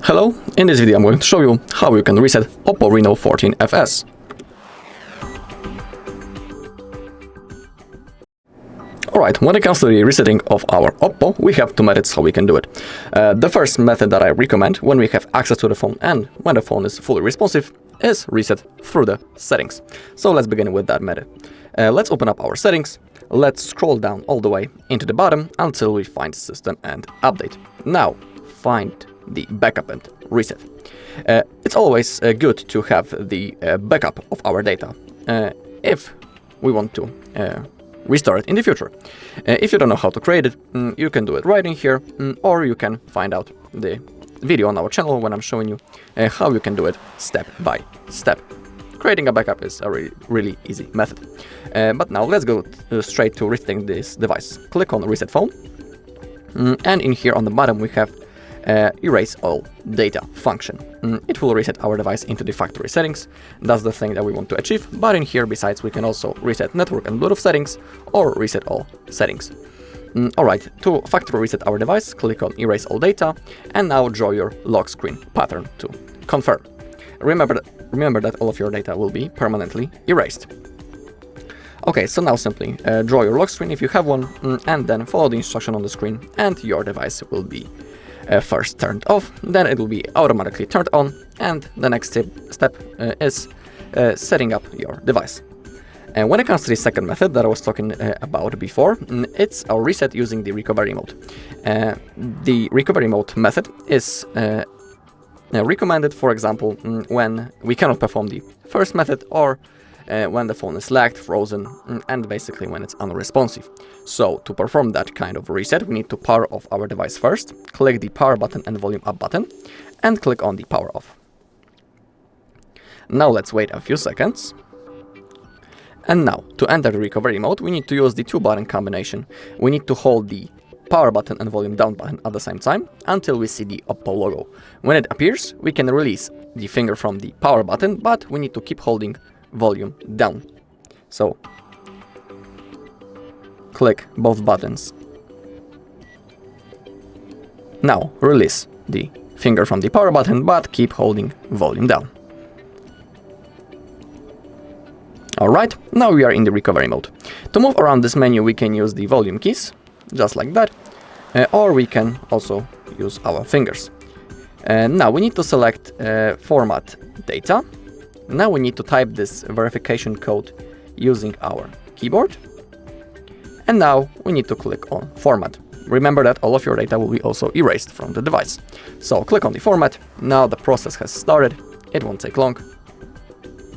Hello, in this video I'm going to show you how you can reset OPPO Reno 14FS. Alright, when it comes to the resetting of our OPPO, we have two methods how we can do it. The first method that I recommend when we have access to the phone and when the phone is fully responsive is reset through the settings. So let's begin with that method. Let's open up our settings. Let's scroll down all the way into the bottom until we find System and Update. Now, find the backup and reset. It's always good to have the backup of our data if we want to restore it in the future. If you don't know how to create it, you can do it right in here, or you can find out the video on our channel when I'm showing you how you can do it step by step. Creating a backup is a really easy method. But now let's go straight to resetting this device. Click on Reset Phone, and in here on the bottom we have Erase All Data function. It will reset our device into the factory settings. That's the thing that we want to achieve, but in here besides we can also reset network and Bluetooth settings or reset all settings. Alright, to factory reset our device, click on Erase All Data and now draw your lock screen pattern to confirm. Remember that all of your data will be permanently erased. Okay, so now simply draw your lock screen if you have one, and then follow the instruction on the screen and your device will be first turned off, then it will be automatically turned on, and the next step is setting up your device. And when it comes to the second method that I was talking about before, it's our reset using the recovery mode. The recovery mode method is recommended, for example, when we cannot perform the first method or when the phone is lagged, frozen, and basically when it's unresponsive. So to perform that kind of reset, we need to power off our device first, click the power button and volume up button, and click on the power off. Now let's wait a few seconds. And now, to enter the recovery mode, we need to use the two button combination. We need to hold the power button and volume down button at the same time until we see the OPPO logo. When it appears, we can release the finger from the power button, but we need to keep holding volume down. So click both buttons. Now release the finger from the power button, but keep holding volume down. Alright, now we are in the recovery mode. To move around this menu we can use the volume keys, just like that, or we can also use our fingers. Now we need to select Format Data. Now we need to type this verification code using our keyboard. And now we need to click on Format. Remember that all of your data will be also erased from the device. So click on the Format. Now the process has started. It won't take long.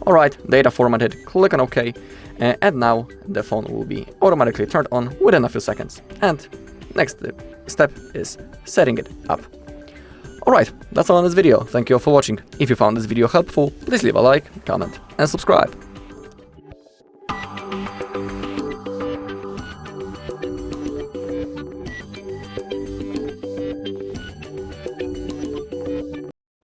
Alright, data formatted, click on OK. And now the phone will be automatically turned on within a few seconds. And next step is setting it up. Alright, that's all in this video. Thank you all for watching. If you found this video helpful, please leave a like, comment and subscribe.